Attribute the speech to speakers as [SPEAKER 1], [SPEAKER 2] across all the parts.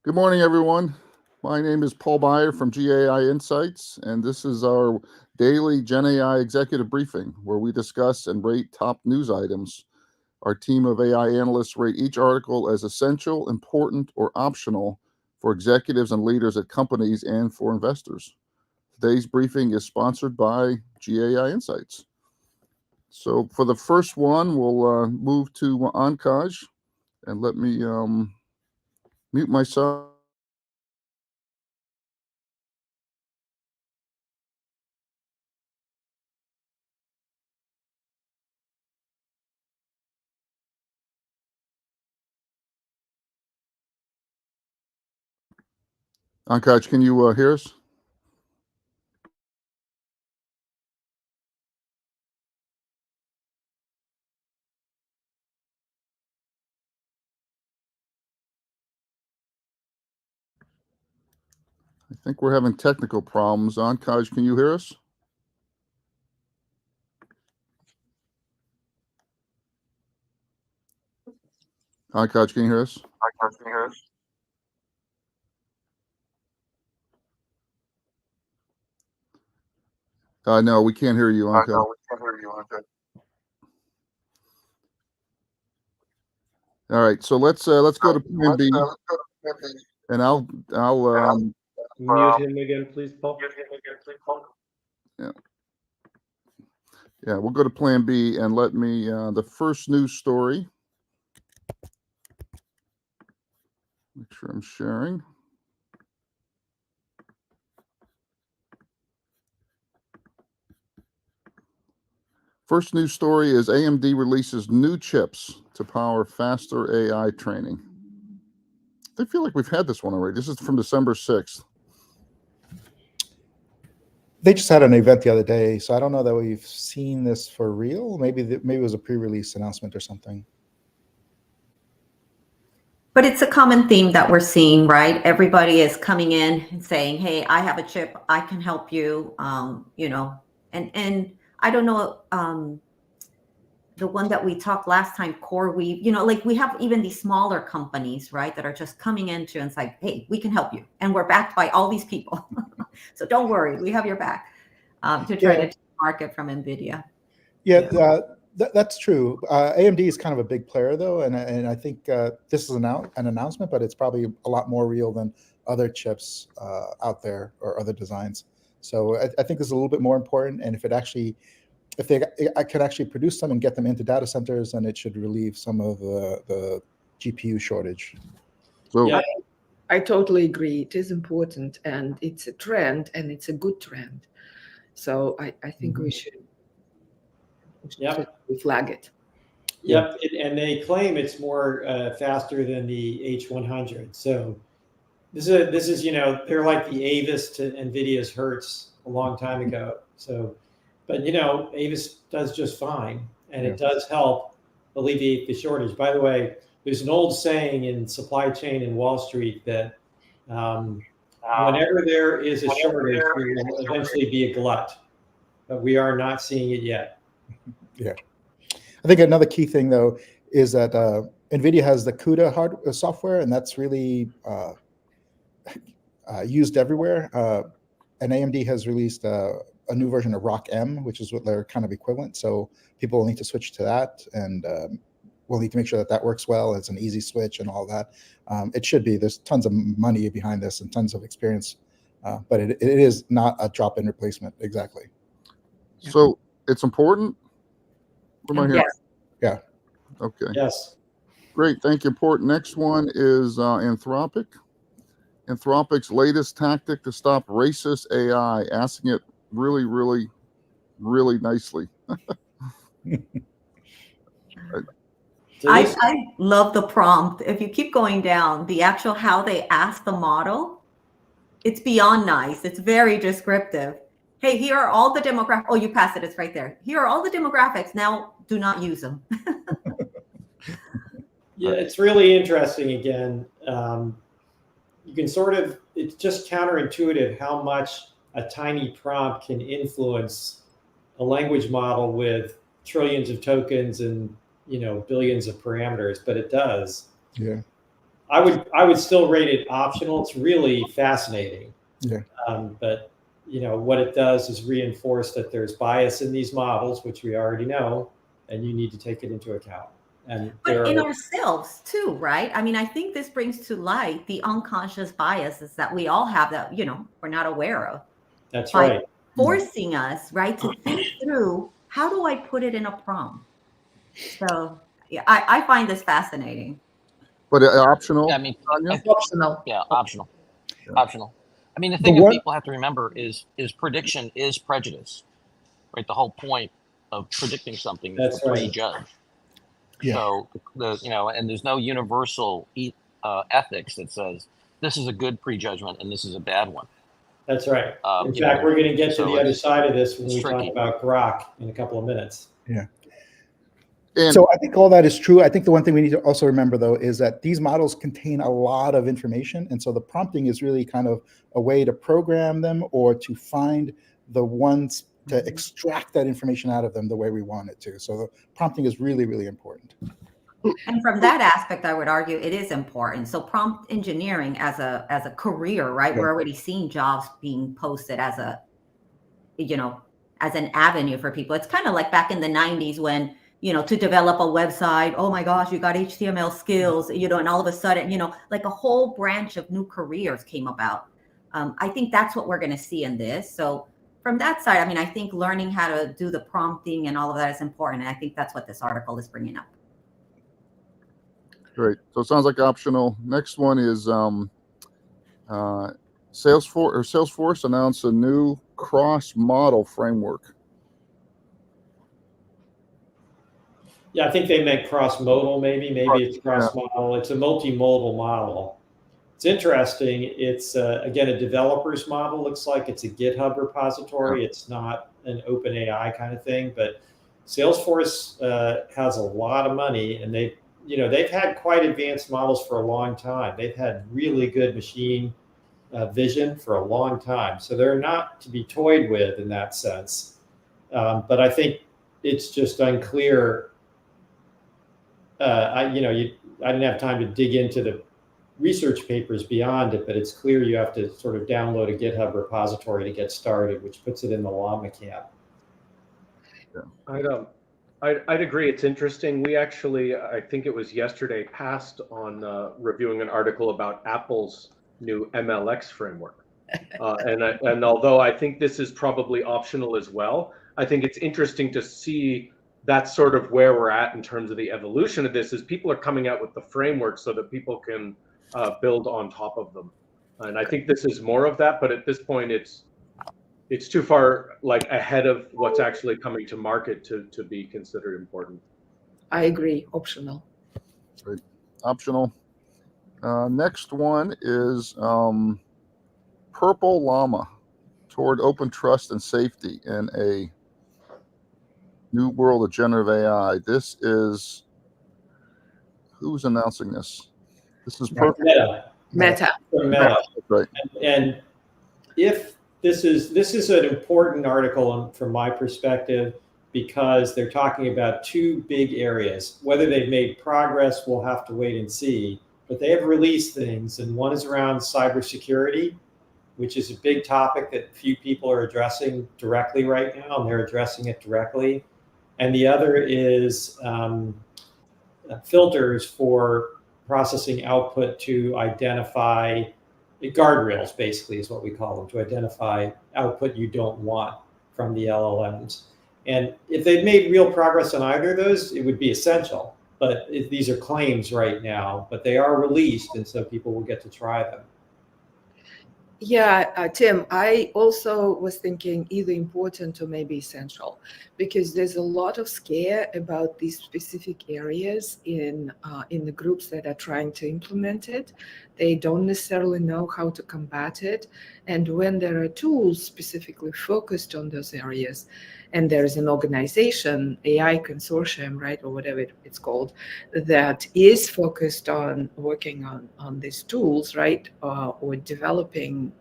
[SPEAKER 1] Good morning, everyone. My name is Paul Beyer from GAI Insights, and this is our daily GenAI executive briefing where we discuss and rate top news items. Our team of AI analysts rate each article as essential, important, or optional for executives and leaders at companies and for investors. Today's briefing is sponsored by GAI Insights. So for the first one, we'll move to Ankaj, and let me mute myself. Ankaj, can you hear us? I think we're having technical problems. Ankaj, can you hear us? Ankaj, can you hear us? No, we can't hear you, Ankaj. All right, so let's go to Plan B, and I'll
[SPEAKER 2] Mute him again, please, Paul.
[SPEAKER 1] yeah, we'll go to Plan B, and let me the first news story. Make sure I'm sharing. First news story is AMD releases new chips to power faster AI training. I feel like we've had this one already. This is from December 6th.
[SPEAKER 3] They just had an event the other day, so I don't know that we've seen this for real. Maybe it was a pre-release announcement or something.
[SPEAKER 4] But it's a common theme that we're seeing, right? Everybody is coming in and saying, "Hey, I have a chip. I can help you." And I don't know. The one that we talked last time, CoreWeave, like we have even these smaller companies, right, that are just coming into and it's like, hey, we can help you. And we're backed by all these people. So don't worry, we have your back to try to take the market from NVIDIA.
[SPEAKER 3] Yeah. That's true. AMD is kind of a big player, though, and I think this is an announcement, but it's probably a lot more real than other chips out there or other designs. So I think this is a little bit more important, and if I could actually produce them and get them into data centers, then it should relieve some of the GPU shortage.
[SPEAKER 1] So
[SPEAKER 5] Yeah, I totally agree. It is important, and it's a trend, and it's a good trend. So I think we should flag it.
[SPEAKER 2] Yep, and they claim it's more faster than the H100. So this is they're like the Avis to NVIDIA's Hertz a long time ago. So, but Avis does just fine, and it does help alleviate the shortage. By the way, there's an old saying in supply chain in Wall Street that whenever there is a shortage, there will eventually be a glut, but we are not seeing it yet.
[SPEAKER 3] Yeah. I think another key thing, though, is that NVIDIA has the CUDA hardware software, and that's really used everywhere. And AMD has released a new version of ROCm, which is what they're kind of equivalent. So people will need to switch to that, and we'll need to make sure that works well. It's an easy switch and all that. It should be. There's tons of money behind this and tons of experience, but it is not a drop-in replacement exactly.
[SPEAKER 1] So it's important. What am I hearing?
[SPEAKER 4] Yes.
[SPEAKER 3] Yeah.
[SPEAKER 1] Okay.
[SPEAKER 2] Yes.
[SPEAKER 1] Great. Thank you. Important. Next one is Anthropic. Anthropic's latest tactic to stop racist AI, asking it really, really, really nicely.
[SPEAKER 4] I love the prompt. If you keep going down, the actual how they ask the model, it's beyond nice. It's very descriptive. Hey, here are all the demographics. Oh, you passed it. It's right there. Here are all the demographics. Now do not use them.
[SPEAKER 2] Yeah, it's really interesting again. You can it's just counterintuitive how much a tiny prompt can influence a language model with trillions of tokens and billions of parameters, but it does.
[SPEAKER 3] Yeah.
[SPEAKER 2] I would still rate it optional. It's really fascinating.
[SPEAKER 3] Yeah.
[SPEAKER 2] But what it does is reinforce that there's bias in these models, which we already know, and you need to take it into account. And
[SPEAKER 4] But in ourselves too, right? I mean, I think this brings to light the unconscious biases that we all have that, we're not aware of.
[SPEAKER 2] that's
[SPEAKER 4] By
[SPEAKER 2] right.
[SPEAKER 4] forcing us, right, to think through, how do I put it in a prompt? So yeah, I find this fascinating.
[SPEAKER 1] But optional,
[SPEAKER 6] Yeah, I mean,
[SPEAKER 1] Tanya?
[SPEAKER 5] Optional.
[SPEAKER 6] yeah, optional,
[SPEAKER 1] Yeah.
[SPEAKER 6] optional. I mean, the
[SPEAKER 3] The
[SPEAKER 6] thing that
[SPEAKER 3] one-
[SPEAKER 6] people have to remember is prediction is prejudice, right? The whole point of predicting something is
[SPEAKER 2] That's
[SPEAKER 6] to
[SPEAKER 2] right.
[SPEAKER 6] prejudge.
[SPEAKER 3] Yeah.
[SPEAKER 6] So and there's no universal ethics that says this is a good prejudgment and this is a bad one.
[SPEAKER 2] That's right. In
[SPEAKER 6] You
[SPEAKER 2] fact,
[SPEAKER 6] know,
[SPEAKER 2] we're going to get to
[SPEAKER 6] so
[SPEAKER 2] the other
[SPEAKER 6] it's-
[SPEAKER 2] side of this when
[SPEAKER 6] it's
[SPEAKER 2] we talk
[SPEAKER 6] tricky.
[SPEAKER 2] about Grok in a couple of minutes.
[SPEAKER 3] Yeah.
[SPEAKER 1] And
[SPEAKER 3] So I think all that is true. I think the one thing we need to also remember, though, is that these models contain a lot of information. And so the prompting is really kind of a way to program them or to find the ones to extract that information out of them the way we want it to. So the prompting is really, really important.
[SPEAKER 4] And from that aspect, I would argue it is important. So prompt engineering as a career, right?
[SPEAKER 3] Yeah.
[SPEAKER 4] We're already seeing jobs being posted as as an avenue for people. It's kind of like back in the 90s when, to develop a website, oh my gosh, you got HTML skills, and all of a sudden, like a whole branch of new careers came about. I think that's what we're going to see in this. So from that side, I mean, I think learning how to do the prompting and all of that is important. And I think that's what this article is bringing up.
[SPEAKER 1] great. So it sounds like optional. Next one is Salesforce announced a new cross-model framework.
[SPEAKER 2] Yeah, I think they meant cross-modal, maybe it's cross-modal. It's a multimodal model. It's interesting. It's, again, a developer's model. Looks like it's a GitHub repository. It's not an OpenAI kind of thing, but Salesforce has a lot of money, and they've had quite advanced models for a long time. They've had really good machine vision for a long time. So they're not to be toyed with in that sense. But I think it's just unclear. I didn't have time to dig into the research papers beyond it, but it's clear you have to sort of download a GitHub repository to get started, which puts it in the llama camp.
[SPEAKER 7] I'd agree. It's interesting. We actually, I think it was yesterday, passed on reviewing an article about Apple's new MLX framework. And although I think this is probably optional as well, I think it's interesting to see that's sort of where we're at in terms of the evolution of this, is people are coming out with the framework so that people can build on top of them. And I think this is more of that, but at this point it's too far ahead of what's actually coming to market to be considered important.
[SPEAKER 5] I agree. Optional.
[SPEAKER 1] Right. Optional. Next one is Purple Llama toward open trust and safety in a new world of generative AI. This is, who's announcing this? This is Purple.
[SPEAKER 5] Meta.
[SPEAKER 2] From Meta.
[SPEAKER 1] Right.
[SPEAKER 2] And if this is an important article from my perspective, because they're talking about two big areas. Whether they've made progress, we'll have to wait and see. But they have released things, and one is around cybersecurity, which is a big topic that few people are addressing directly right now, and they're addressing it directly. And the other is filters for processing output to identify guardrails, basically, is what we call them, to identify output you don't want from the LLMs. And if they've made real progress on either of those, it would be essential. But these are claims right now, but they are released, and so people will get to try them.
[SPEAKER 5] Yeah, Tim, I also was thinking either important or maybe essential, because there's a lot of scare about these specific areas in the groups that are trying to implement it. They don't necessarily know how to combat it. And when there are tools specifically focused on those areas, and there's an organization, AI consortium, right, or whatever it's called, that is focused on working on these tools, right, or developing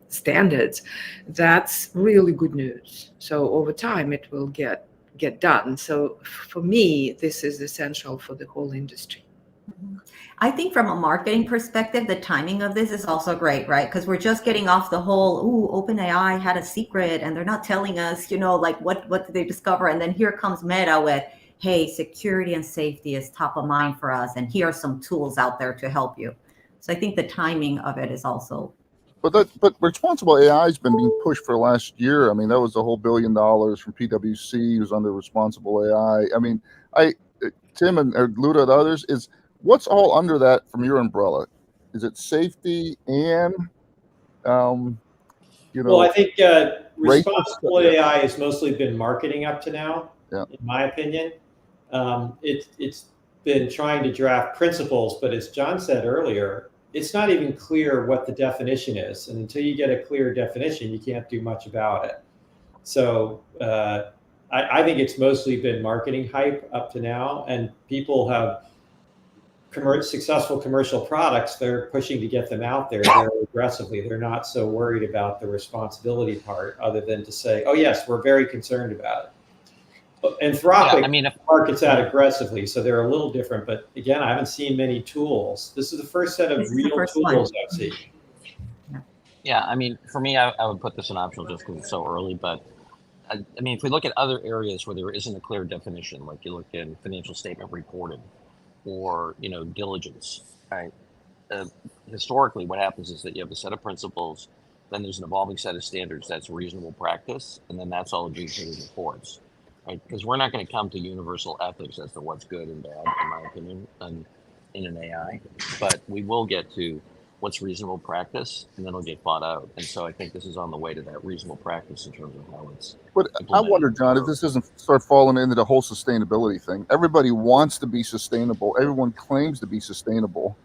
[SPEAKER 5] standards, that's really good news. So over time, it will get done. So for me, this is essential for the whole industry.
[SPEAKER 4] I think from a marketing perspective, the timing of this is also great, right? Because we're just getting off the whole, ooh, OpenAI had a secret and they're not telling us, like what did they discover? And then here comes Meta with, hey, security and safety is top of mind for us. And here are some tools out there to help you. So I think the timing of it is also.
[SPEAKER 1] But responsible AI has been being pushed for the last year. I mean, that was the whole $1 billion from PwC who's under responsible AI. I mean, Tim and Luda and others, what's all under that from your umbrella? Is it safety and
[SPEAKER 2] Well, I think responsible
[SPEAKER 1] yeah.
[SPEAKER 2] AI has mostly been marketing up to now,
[SPEAKER 1] Yeah.
[SPEAKER 2] in my opinion. It's been trying to draft principles, but as John said earlier, it's not even clear what the definition is. And until you get a clear definition, you can't do much about it. So I think it's mostly been marketing hype up to now, and people have successful commercial products. They're pushing to get them out there very aggressively. They're not so worried about the responsibility part, other than to say, oh yes, we're very concerned about it. Anthropic markets out aggressively, so they're a little different. But again, I haven't seen many tools. This is the first set of real tools I've seen.
[SPEAKER 6] Yeah, I mean, for me, I would put this in optional just because it's so early. But I mean, if we look at other areas where there isn't a clear definition, like you look in financial statement reporting or, diligence, right? Historically, what happens is that you have a set of principles, then there's an evolving set of standards that's reasonable practice, and then that's all adjudicated in the courts. Right? Because we're not going to come to universal ethics as to what's good and bad, in my opinion, in an AI, but we will get to what's reasonable practice, and then it'll get fought out. And so I think this is on the way to that reasonable practice in terms of how it's.
[SPEAKER 1] But I wonder, John, if this doesn't start falling into the whole sustainability thing. Everybody wants to be sustainable. Everyone claims to be sustainable,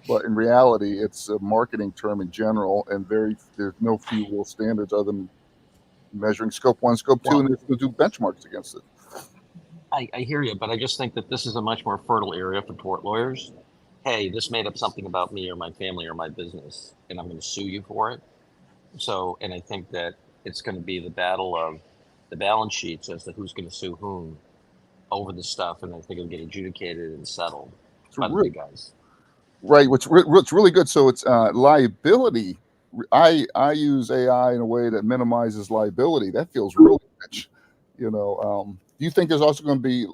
[SPEAKER 1] but in reality, it's a marketing term in general, and there's no few real standards other than measuring scope 1, scope 2, and they're do benchmarks against it.
[SPEAKER 6] I hear you, but I just think that this is a much more fertile area for tort lawyers. Hey, this made up something about me or my family or my business, and I'm going to sue you for it. So, and I think that it's going to be the battle of the balance sheets as to who's going to sue whom over the stuff, and I think it'll get adjudicated and settled by the big guys.
[SPEAKER 1] Right, which really good. So it's liability. I use AI in a way that minimizes liability. That feels really rich. Do you think there's also going to be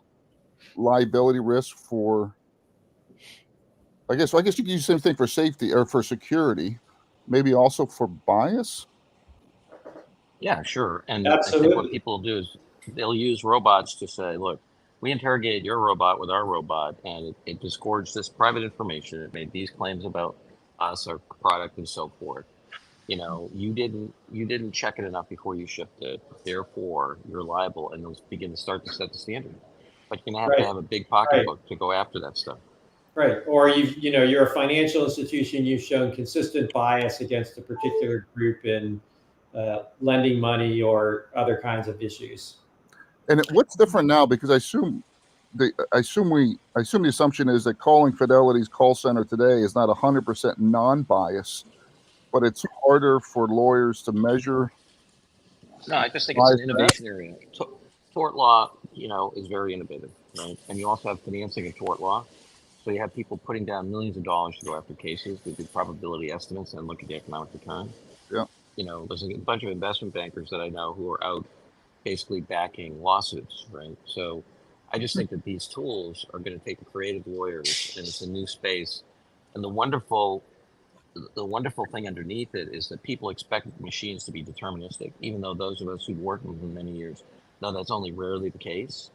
[SPEAKER 1] liability risk for? I guess you could use the same thing for safety or for security, maybe also for bias.
[SPEAKER 6] Yeah, sure. And
[SPEAKER 2] absolutely.
[SPEAKER 6] I think what people do is they'll use robots to say, look, we interrogated your robot with our robot, and it disgorged this private information. It made these claims about us, our product, and so forth. You didn't check it enough before you shipped it. Therefore, you're liable, and they'll begin to start to set the standard. But you're gonna have to have a big pocketbook to go after that stuff.
[SPEAKER 2] Right, or you're a financial institution. You've shown consistent bias against a particular group in lending money or other kinds of issues.
[SPEAKER 1] And what's different now? Because I assume the assumption is that calling Fidelity's call center today is not 100% non-biased, but it's harder for lawyers to measure.
[SPEAKER 6] No, I just think it's an innovation area. Tort law, is very innovative, right? And you also have financing in tort law. So you have people putting down millions of dollars to go after cases. We do probability estimates and look at the economic return.
[SPEAKER 1] Yeah.
[SPEAKER 6] There's a bunch of investment bankers that I know who are out basically backing lawsuits, right? So I just think that these tools are going to take the creative lawyers, and it's a new space. And the wonderful thing underneath it is that people expect machines to be deterministic, even though those of us who've worked with them many years know that's only rarely the case.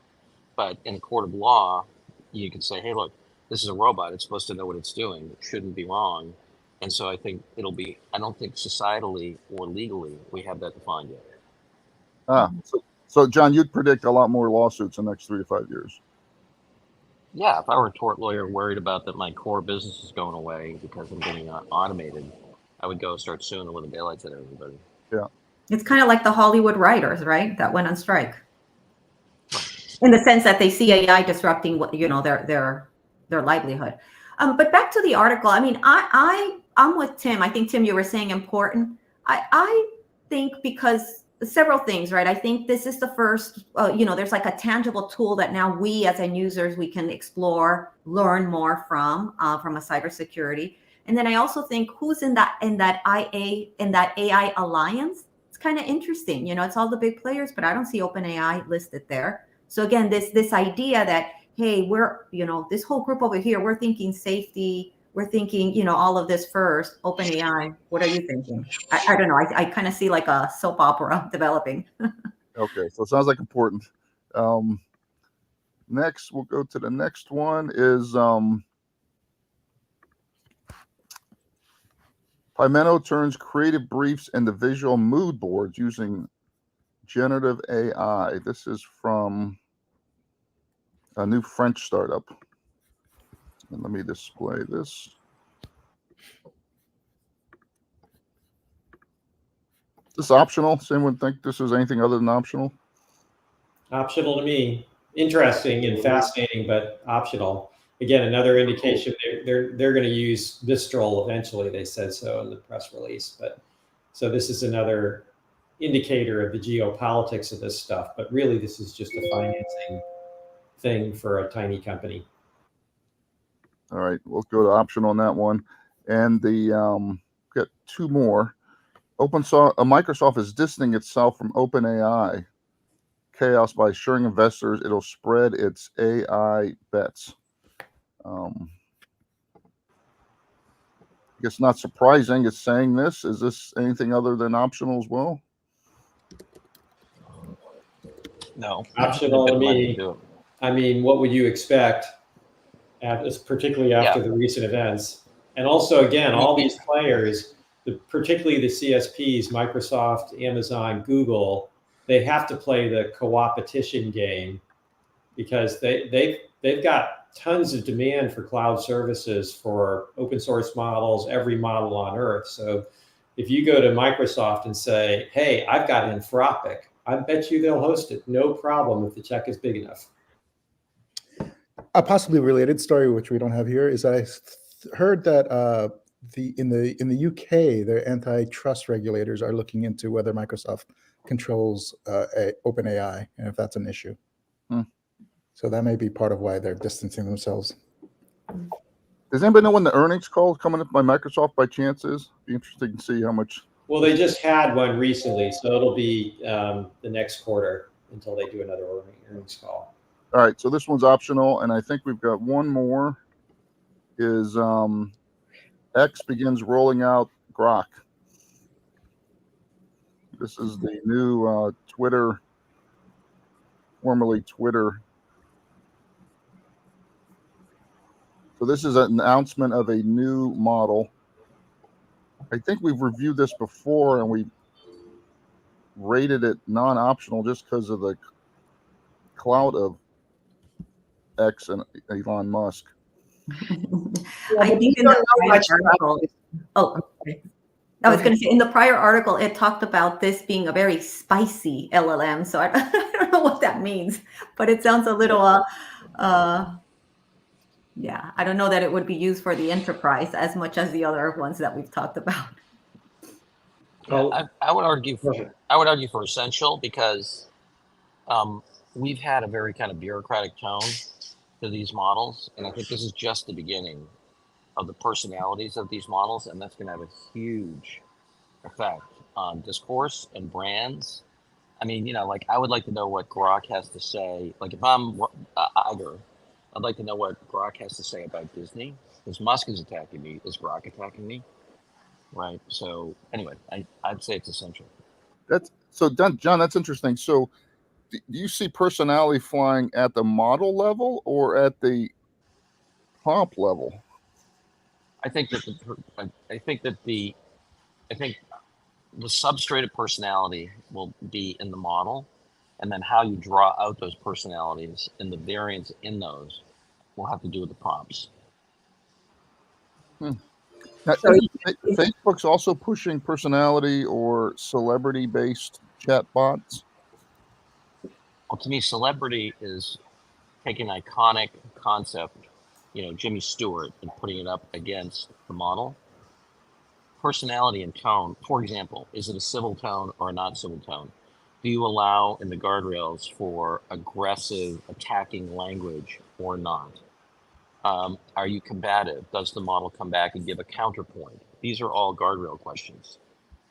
[SPEAKER 6] But in a court of law, you can say, hey, look, this is a robot. It's supposed to know what it's doing. It shouldn't be wrong. And so I think I don't think societally or legally we have that defined yet.
[SPEAKER 1] So John, you'd predict a lot more lawsuits in the next 3 to 5 years.
[SPEAKER 6] Yeah, if I were a tort lawyer worried about that my core business is going away because I'm getting automated, I would go start suing with the daylights at everybody.
[SPEAKER 1] Yeah.
[SPEAKER 4] It's kind of like the Hollywood writers, right? That went on strike. In the sense that they see AI disrupting their livelihood. But back to the article. I mean, I'm with Tim. I think, Tim, you were saying important. I think because several things, right? I think this is the first, there's like a tangible tool that now we as end users, we can explore, learn more from a cybersecurity. And then I also think who's in that AI alliance. It's kind of interesting. It's all the big players, but I don't see OpenAI listed there. So again, this idea that, hey, we're, this whole group over here, we're thinking safety, we're thinking, all of this first. OpenAI, what are you thinking? I don't know. I kind of see like a soap opera developing.
[SPEAKER 1] Okay, so it sounds like important. Next, we'll go to the next one is Pimento turns creative briefs into visual mood boards using generative AI. This is from a new French startup. And let me display this. Is this optional? Does anyone think this is anything other than optional?
[SPEAKER 2] Optional to me. Interesting and fascinating, but optional. Again, another indication they're going to use Mistral eventually. They said so in the press release. But so this is another indicator of the geopolitics of this stuff. But really, this is just a financing thing for a tiny company.
[SPEAKER 1] All right, we'll go to optional on that one. And the got two more. Microsoft is distancing itself from OpenAI chaos by assuring investors it'll spread its AI bets. I guess not surprising it's saying this. Is this anything other than optional as well?
[SPEAKER 6] No.
[SPEAKER 2] Optional to me.
[SPEAKER 6] Do it.
[SPEAKER 2] I mean, what would you expect, particularly after the recent events? And also, again, all these players, particularly the CSPs, Microsoft, Amazon, Google, they have to play the co-opetition game because they've got tons of demand for cloud services for open source models, every model on earth. So if you go to Microsoft and say, hey, I've got Anthropic, I bet you they'll host it. No problem if the check is big enough.
[SPEAKER 3] A possibly related story, which we don't have here, is I heard that in the UK, their antitrust regulators are looking into whether Microsoft controls OpenAI and if that's an issue. So that may be part of why they're distancing themselves.
[SPEAKER 1] Does anybody know when the earnings call coming up by Microsoft by chance is? Be interesting to see how much.
[SPEAKER 2] Well, they just had one recently, so it'll be the next quarter until they do another earnings call.
[SPEAKER 1] All right, so this one's optional, and I think we've got one more. Is X begins rolling out Grok. This is the new Twitter, formerly Twitter. So this is an announcement of a new model. I think we've reviewed this before, and we rated it non-optional just because of the clout of X and Elon Musk.
[SPEAKER 4] I think in the prior article, I was going to say in the prior article, it talked about this being a very spicy LLM. So I don't know what that means, but it sounds a little, I don't know that it would be used for the enterprise as much as the other ones that we've talked about.
[SPEAKER 6] Yeah, I would argue for essential because we've had a very kind of bureaucratic tone to these models, and I think this is just the beginning of the personalities of these models, and that's going to have a huge effect on discourse and brands. I mean, like I would like to know what Grok has to say. Like if I'm Iger, I'd like to know what Grok has to say about Disney. Because Musk is attacking me, is Grok attacking me? Right. So anyway, I'd say it's essential.
[SPEAKER 1] John, that's interesting. So do you see personality flying at the model level or at the prompt level?
[SPEAKER 6] I think the substrate of personality will be in the model, and then how you draw out those personalities and the variance in those will have to do with the prompts.
[SPEAKER 1] Now, Facebook's also pushing personality or celebrity-based chatbots.
[SPEAKER 6] Well, to me, celebrity is taking an iconic concept, Jimmy Stewart, and putting it up against the model. Personality and tone, for example, is it a civil tone or a non-civil tone? do you allow in the guardrails for aggressive attacking language or not? Are you combative? Does the model come back and give a counterpoint? These are all guardrail questions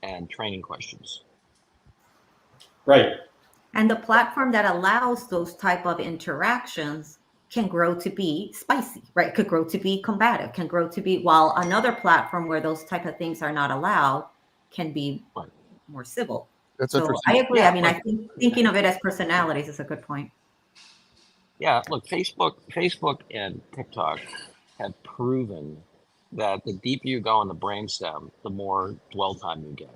[SPEAKER 6] and training questions.
[SPEAKER 2] Right.
[SPEAKER 4] And the platform that allows those type of interactions can grow to be spicy, right? Could grow to be combative, can grow to be, while another platform where those type of things are not allowed can be more civil.
[SPEAKER 1] That's
[SPEAKER 4] So
[SPEAKER 1] interesting.
[SPEAKER 4] I agree.
[SPEAKER 6] Yeah,
[SPEAKER 4] I mean, I think thinking of it as personalities is a good point.
[SPEAKER 6] Yeah, look, Facebook and TikTok have proven that the deeper you go in the brainstem, the more dwell time you get.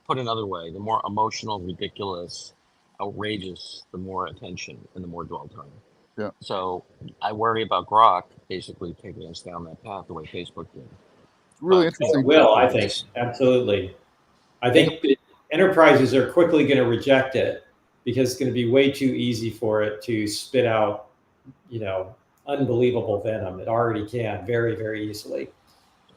[SPEAKER 6] Put another way, the more emotional, ridiculous, outrageous, the more attention and the more dwell time.
[SPEAKER 1] Yeah.
[SPEAKER 6] So I worry about Grok basically taking us down that path the way Facebook did.
[SPEAKER 1] It's really
[SPEAKER 6] But-
[SPEAKER 1] interesting.
[SPEAKER 2] It will, I think. Absolutely. I think that enterprises are quickly going to reject it because it's going to be way too easy for it to spit out, unbelievable venom. It already can very, very easily.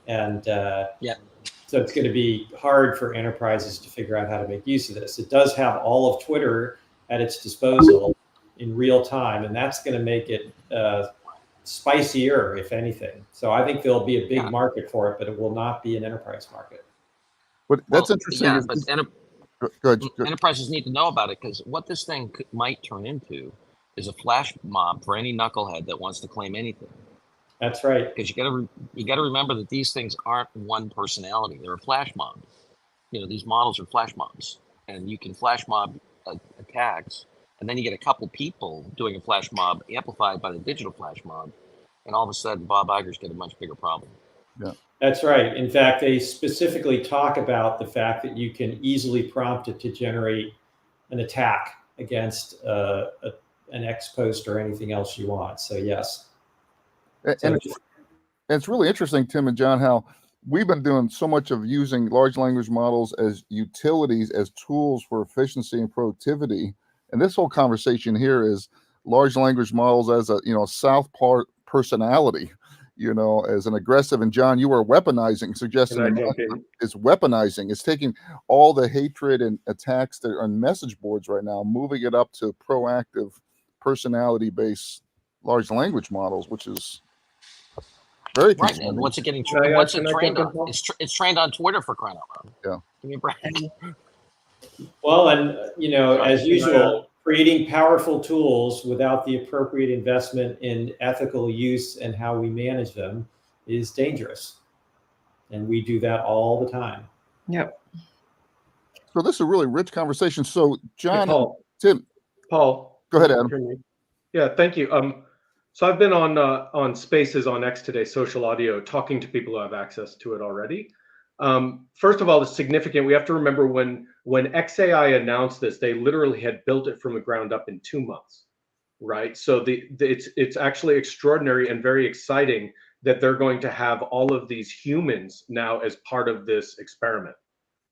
[SPEAKER 2] And so it's going to be hard for enterprises to figure out how to make use of this. It does have all of Twitter at its disposal in real time, and that's going to make it spicier, if anything. So I think there'll be a big market for it, but it will not be an enterprise market.
[SPEAKER 1] But that's interesting.
[SPEAKER 6] Yeah,
[SPEAKER 1] is-
[SPEAKER 6] but
[SPEAKER 1] Go ahead.
[SPEAKER 6] enterprises need to know about it, because what this thing might turn into is a flash mob for any knucklehead that wants to claim anything.
[SPEAKER 2] That's right.
[SPEAKER 6] Because you got to remember that these things aren't one personality; they're a flash mob. These models are flash mobs, and you can flash mob attacks, and then you get a couple people doing a flash mob amplified by the digital flash mob, and all of a sudden Bob Iger's got a much bigger problem.
[SPEAKER 1] Yeah.
[SPEAKER 2] That's right. In fact, they specifically talk about the fact that you can easily prompt it to generate an attack against an X post or anything else you want. So yes.
[SPEAKER 1] And it's really interesting, Tim and John, how we've been doing so much of using large language models as utilities, as tools for efficiency and productivity. And this whole conversation here is large language models as a South Park personality, as an aggressive. And John, you were weaponizing, suggesting it's weaponizing. It's taking all the hatred and attacks that are on message boards right now, moving it up to proactive personality-based large language models, which is very
[SPEAKER 6] right. And what's it getting? What's it trained on? It's trained on Twitter, for crying out loud.
[SPEAKER 1] Yeah.
[SPEAKER 6] Give me a break.
[SPEAKER 2] Well, and as usual, creating powerful tools without the appropriate investment in ethical use and how we manage them is dangerous, and we do that all the time.
[SPEAKER 5] Yep.
[SPEAKER 1] So this is a really rich conversation. So John,
[SPEAKER 7] Paul,
[SPEAKER 1] go ahead, Adam.
[SPEAKER 7] Yeah, thank you. So I've been on Spaces on X today, social audio, talking to people who have access to it already. First of all, it's significant. We have to remember when XAI announced this, they literally had built it from the ground up in 2 months, right? So it's actually extraordinary and very exciting that they're going to have all of these humans now as part of this experiment.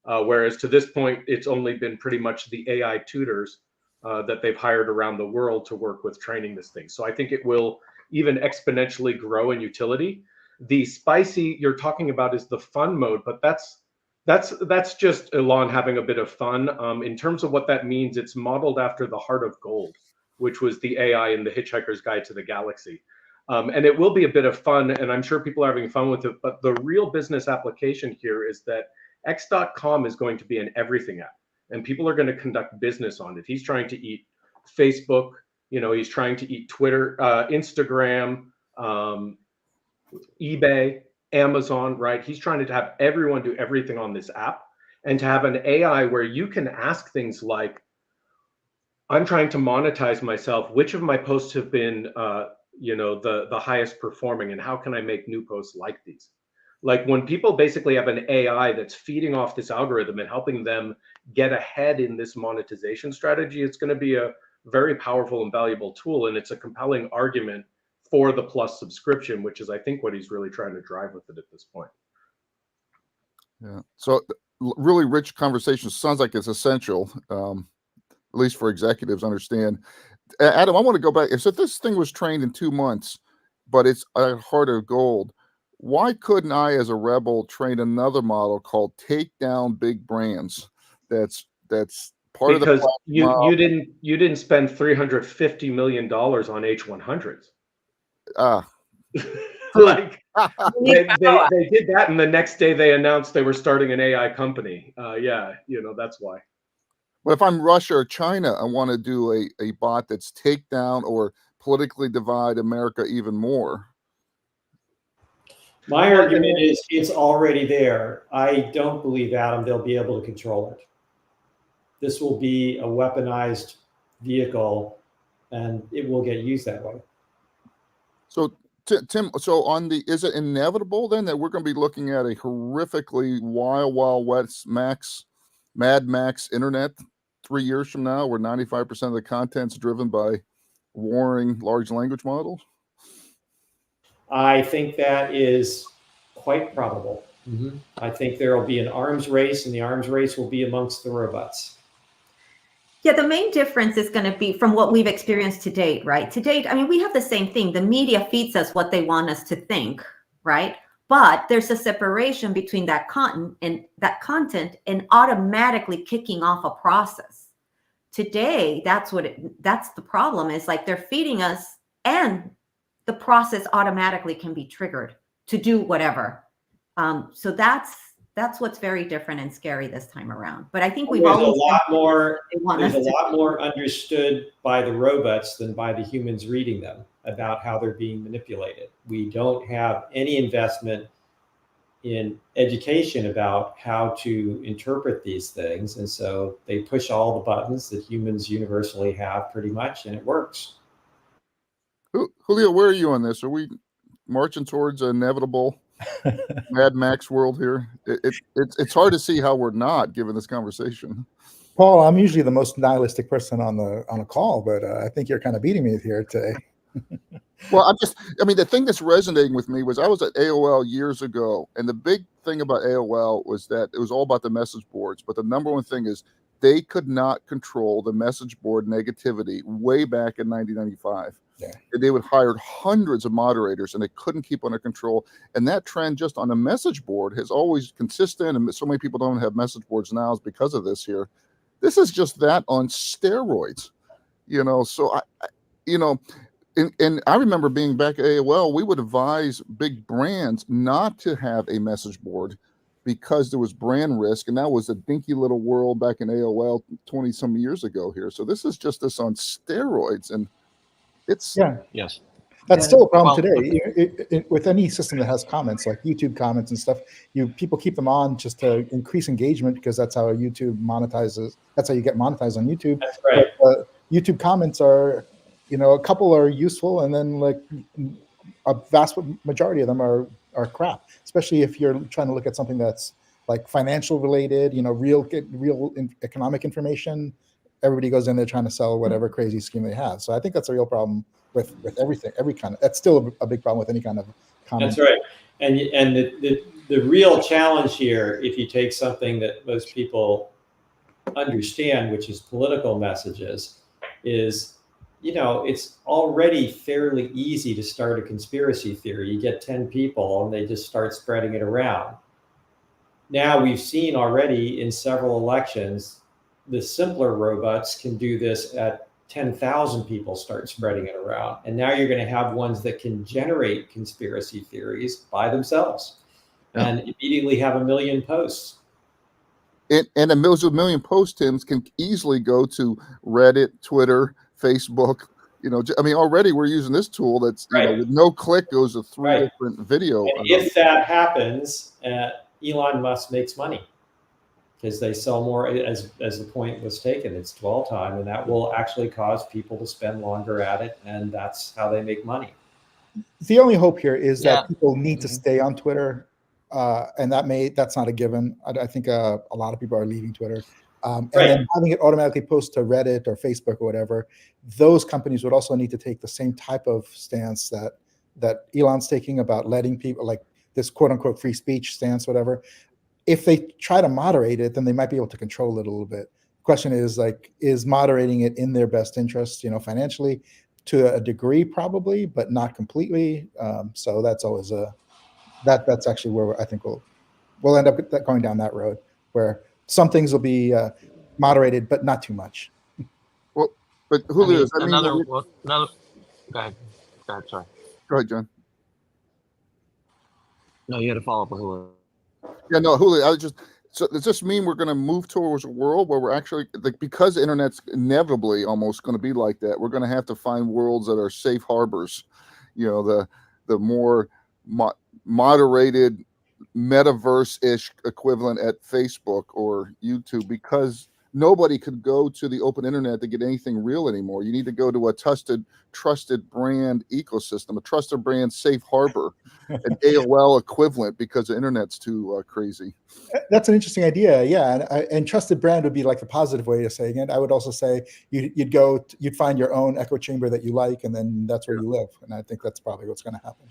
[SPEAKER 7] Whereas to this point, it's only been pretty much the AI tutors that they've hired around the world to work with training this thing. So I think it will even exponentially grow in utility. The spicy you're talking about is the fun mode, but that's just Elon having a bit of fun. In terms of what that means, it's modeled after the Heart of Gold, which was the AI in the Hitchhiker's Guide to the Galaxy. And it will be a bit of fun, and I'm sure people are having fun with it, but the real business application here is that X.com is going to be an everything app, and people are going to conduct business on it. He's trying to eat Facebook, he's trying to eat Twitter, Instagram, eBay, Amazon, right? He's trying to have everyone do everything on this app, and to have an AI where you can ask things like, I'm trying to monetize myself. Which of my posts have been, the highest performing, and how can I make new posts like these? Like when people basically have an AI that's feeding off this algorithm and helping them get ahead in this monetization strategy, it's going to be a very powerful and valuable tool. And it's a compelling argument for the Plus subscription, which is, I think, what he's really trying to drive with it at this point.
[SPEAKER 1] Yeah. So really rich conversation. Sounds like it's essential, at least for executives, understand. Adam, I want to go back. So if this thing was trained in 2 months, but it's a Heart of Gold, why couldn't I, as a rebel, train another model called Take Down Big Brands that's part of the
[SPEAKER 7] Because
[SPEAKER 1] platform,
[SPEAKER 7] you didn't spend $350 million on H100s. Like they did that, and the next day they announced they were starting an AI company. Yeah, that's why.
[SPEAKER 1] But if I'm Russia or China, I want to do a bot that's take down or politically divide America even more.
[SPEAKER 2] My argument is it's already there. I don't believe, Adam, they'll be able to control it. This will be a weaponized vehicle, and it will get used that way.
[SPEAKER 1] So, Tim, is it inevitable then that we're going to be looking at a horrifically Wild West Mad Max internet 3 years from now, where 95% of the content's driven by warring large language models?
[SPEAKER 2] I think that is quite probable. I think there will be an arms race, and the arms race will be amongst the robots.
[SPEAKER 4] Yeah, the main difference is going to be from what we've experienced to date, right? To date, I mean, we have the same thing. The media feeds us what they want us to think, right? But there's a separation between that content and automatically kicking off a process. Today, that's the problem, is like they're feeding us and the process automatically can be triggered to do whatever. So that's what's very different and scary this time around. But I think
[SPEAKER 2] there's a lot more understood by the robots than by the humans reading them about how they're being manipulated. We don't have any investment in education about how to interpret these things. And so they push all the buttons that humans universally have pretty much, and it works.
[SPEAKER 1] Julio, where are you on this? Are we marching towards an inevitable Mad Max world here? It's hard to see how we're not, given this conversation.
[SPEAKER 3] Paul, I'm usually the most nihilistic person on a call, but I think you're kind of beating me here today.
[SPEAKER 1] Well, the thing that's resonating with me was I was at AOL years ago, and the big thing about AOL was that it was all about the message boards. But the number one thing is they could not control the message board negativity way back in 1995.
[SPEAKER 3] Yeah.
[SPEAKER 1] They would hire hundreds of moderators, and they couldn't keep under control. And that trend just on a message board has always consistent. And so many people don't have message boards now is because of this here. This is just that on steroids, So and I remember being back at AOL, we would advise big brands not to have a message board because there was brand risk. And that was a dinky little world back in AOL 20 some years ago here. So this is just this on steroids. And it's
[SPEAKER 6] yes.
[SPEAKER 3] That's still a problem today. With any system that has comments, like YouTube comments and stuff, people keep them on just to increase engagement because that's how YouTube monetizes. That's how you get monetized on YouTube.
[SPEAKER 2] That's right.
[SPEAKER 3] But, YouTube comments are, a couple are useful, and then like a vast majority of them are crap. Especially if you're trying to look at something that's like financial related, real economic information. Everybody goes in there trying to sell whatever crazy scheme they have. So I think that's a real problem with everything, every kind of. That's still a big problem with any kind of comment.
[SPEAKER 2] That's right. And the real challenge here, if you take something that most people understand, which is political messages, is it's already fairly easy to start a conspiracy theory. You get 10 people and they just start spreading it around. Now we've seen already in several elections, the simpler robots can do this at 10,000 people start spreading it around. And now you're going to have ones that can generate conspiracy theories by themselves and immediately have 1 million posts.
[SPEAKER 1] And those 1 million post Tims can easily go to Reddit, Twitter, Facebook. Already we're using this tool that's with no click goes to 3 different video.
[SPEAKER 2] And if that happens, Elon Musk makes money because they sell more. As the point was taken, it's dwell time, and that will actually cause people to spend longer at it, and that's how they make money.
[SPEAKER 3] The only hope here is that people need to stay on Twitter. And that's not a given. I think a lot of people are leaving Twitter. And then having it automatically post to Reddit or Facebook or whatever, those companies would also need to take the same type of stance that Elon's taking about letting people, like this quote unquote free speech stance, whatever. If they try to moderate it, then they might be able to control it a little bit. The question is moderating it in their best interest, financially to a degree, probably, but not completely. So that's always that's actually where I think we'll end up going down that road, where some things will be moderated, but not too much.
[SPEAKER 1] Well, but Julio, does that mean
[SPEAKER 6] another,
[SPEAKER 1] we're-
[SPEAKER 6] well, another. Go ahead. Go ahead. Sorry.
[SPEAKER 1] Go ahead, John.
[SPEAKER 6] No, you had to follow up with Julio.
[SPEAKER 1] Yeah, no, Julio, so does this mean we're going to move towards a world where we're actually, like, because the internet's inevitably almost going to be like that, we're going to have to find worlds that are safe harbors, the more moderated metaverse-ish equivalent at Facebook or YouTube, because nobody could go to the open internet to get anything real anymore. You need to go to a trusted brand ecosystem, a trusted brand safe harbor, an AOL equivalent, because the internet's too crazy.
[SPEAKER 3] That's an interesting idea. Yeah. And trusted brand would be like the positive way of saying it. I would also say you'd find your own echo chamber that you like, and then that's where you live. And I think that's probably what's going to happen.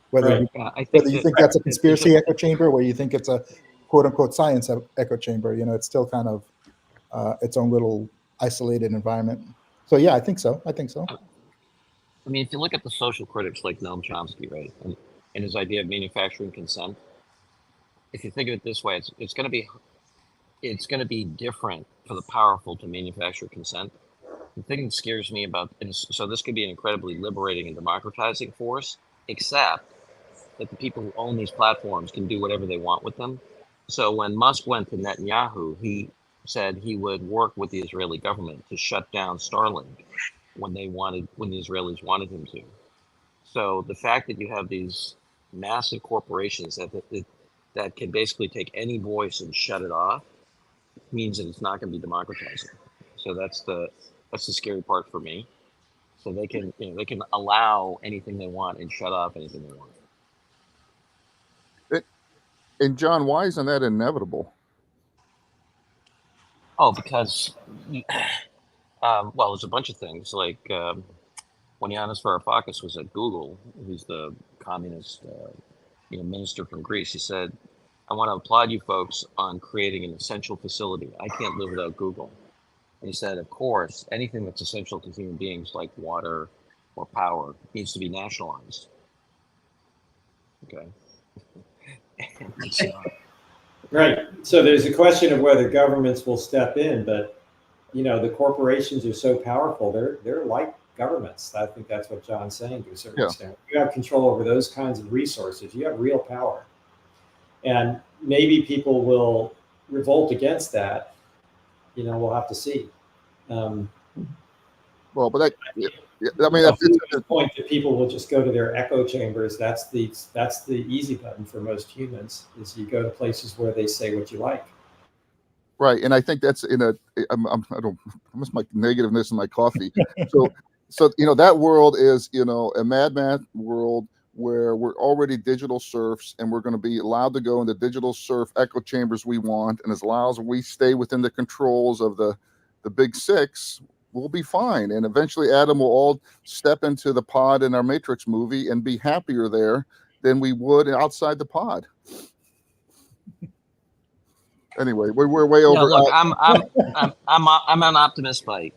[SPEAKER 3] Whether you think that's a conspiracy echo chamber, where you think it's a quote unquote science echo chamber, it's still kind of its own little isolated environment. So yeah, I think so.
[SPEAKER 6] I mean, if you look at the social critics like Noam Chomsky, right, and his idea of manufacturing consent, if you think of it this way, it's going to be different for the powerful to manufacture consent. The thing that scares me about, and so this could be an incredibly liberating and democratizing force, except that the people who own these platforms can do whatever they want with them. So when Musk went to Netanyahu, he said he would work with the Israeli government to shut down Starlink when the Israelis wanted him to. So the fact that you have these massive corporations that can basically take any voice and shut it off means that it's not going to be democratizing. So that's the scary part for me. So they can allow anything they want and shut off anything they want.
[SPEAKER 1] And John, why isn't that inevitable?
[SPEAKER 6] Oh, because well, there's a bunch of things like when Yanis Varoufakis was at Google, who's the communist minister from Greece, he said, "I want to applaud you folks on creating an essential facility. I can't live without Google." And he said, of course, anything that's essential to human beings like water or power needs to be nationalized. Okay.
[SPEAKER 2] Right. So there's a question of whether governments will step in, but the corporations are so powerful, they're like governments. I think that's what John's saying to a certain extent. You have control over those kinds of resources. You have real power. And maybe people will revolt against that. We'll have to see.
[SPEAKER 1] Well, but that's
[SPEAKER 2] the point that people will just go to their echo chambers. That's the easy button for most humans, is you go to places where they say what you like.
[SPEAKER 1] Right, and I think that's I miss my negativeness in my coffee. So that world is a mad world where we're already digital serfs, and we're going to be allowed to go in the digital serf echo chambers we want, and as long as we stay within the controls of the big six, we'll be fine. And eventually Adam will all step into the pod in our Matrix movie and be happier there than we would outside the pod. Anyway, we're way over.
[SPEAKER 6] Look, I'm an optimist by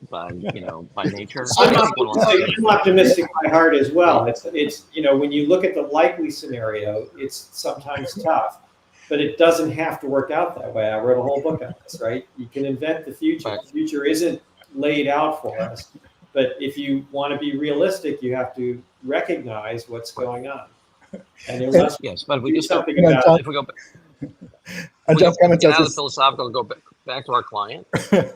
[SPEAKER 6] nature.
[SPEAKER 2] I'm optimistic by heart as well. It's when you look at the likely scenario, it's sometimes tough, but it doesn't have to work out that way. I wrote a whole book on this, right? You can invent the future.
[SPEAKER 6] Right.
[SPEAKER 2] The future isn't laid out for us, but if you want to be realistic, you have to recognize what's going on. And there must
[SPEAKER 6] but if we do
[SPEAKER 2] something about
[SPEAKER 6] if we go back.
[SPEAKER 3] And John's comments
[SPEAKER 6] get out of the philosophical and go back to our client.
[SPEAKER 3] Yeah.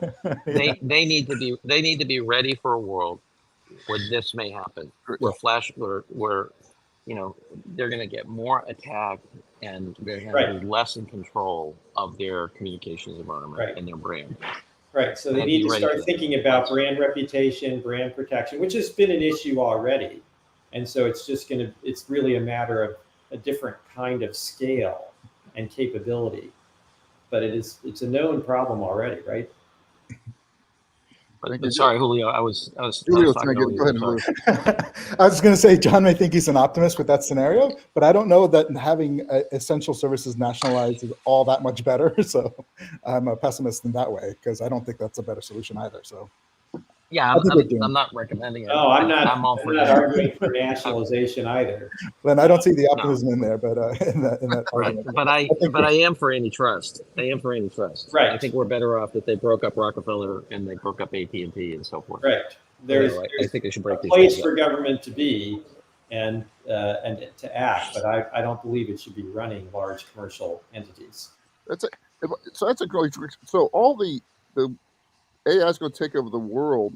[SPEAKER 6] They need to be ready for a world where this may happen. Where they're going to get more attacked, and they're going to be less in control of their communications environment and their brand.
[SPEAKER 2] Right. So they need to start thinking about brand reputation, brand protection, which has been an issue already. And so it's really a matter of a different kind of scale and capability. But it's a known problem already, right?
[SPEAKER 6] Sorry, Julio. I was
[SPEAKER 1] Julio,
[SPEAKER 6] talking
[SPEAKER 1] go ahead, Julio.
[SPEAKER 3] I was going to say, John may think he's an optimist with that scenario, but I don't know that having essential services nationalized is all that much better. So I'm a pessimist in that way, because I don't think that's a better solution either. So
[SPEAKER 6] Yeah,
[SPEAKER 3] That's a good thing.
[SPEAKER 6] I'm not recommending it.
[SPEAKER 2] Oh, I'm not.
[SPEAKER 6] I'm all
[SPEAKER 2] I'm
[SPEAKER 6] for
[SPEAKER 2] not
[SPEAKER 6] it.
[SPEAKER 2] arguing for nationalization either.
[SPEAKER 3] Glenn, I don't see the
[SPEAKER 6] No.
[SPEAKER 3] optimism in there, but in that
[SPEAKER 6] Right,
[SPEAKER 3] argument.
[SPEAKER 6] but I
[SPEAKER 3] think
[SPEAKER 6] am for antitrust. I am for antitrust.
[SPEAKER 2] Right.
[SPEAKER 6] I think we're better off that they broke up Rockefeller and they broke up AT&T and so forth.
[SPEAKER 2] Right. There's,
[SPEAKER 6] I think they should break
[SPEAKER 2] a
[SPEAKER 6] these
[SPEAKER 2] place
[SPEAKER 6] things
[SPEAKER 2] for
[SPEAKER 6] up.
[SPEAKER 2] government to be and to act, but I don't believe it should be running large commercial entities.
[SPEAKER 1] So that's a great. So all the AI is going to take over the world.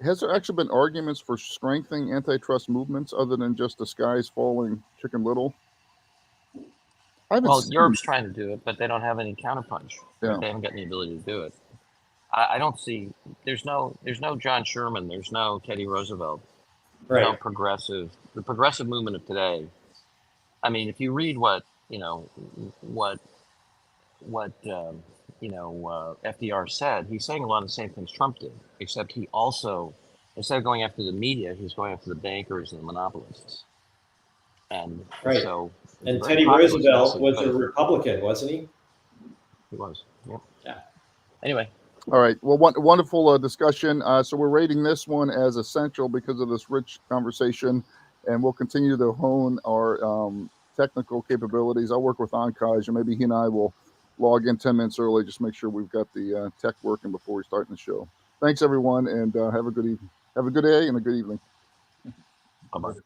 [SPEAKER 1] Has there actually been arguments for strengthening antitrust movements other than just the sky's falling, Chicken Little? I haven't
[SPEAKER 6] Well,
[SPEAKER 1] seen.
[SPEAKER 6] Europe's trying to do it, but they don't have any counterpunch.
[SPEAKER 1] Yeah.
[SPEAKER 6] They haven't got any ability to do it. I don't see. There's no John Sherman. There's no Teddy Roosevelt. There's no
[SPEAKER 2] Right.
[SPEAKER 6] progressive. The progressive movement of today. I mean, if you read what FDR said, he's saying a lot of the same things Trump did, except he also, instead of going after the media, he's going after the bankers and the monopolists. And
[SPEAKER 2] Right.
[SPEAKER 6] so,
[SPEAKER 2] And Teddy Roosevelt was a Republican, wasn't he?
[SPEAKER 6] He was. Yep.
[SPEAKER 2] Yeah.
[SPEAKER 6] Anyway.
[SPEAKER 1] All right. Well, wonderful discussion. So we're rating this one as essential because of this rich conversation, and we'll continue to hone our technical capabilities. I'll work with Ankaj, and maybe he and I will log in 10 minutes early, just make sure we've got the tech working before we start the show. Thanks, everyone, and have a good evening. Have a good day and a good evening.
[SPEAKER 6] Bye-bye.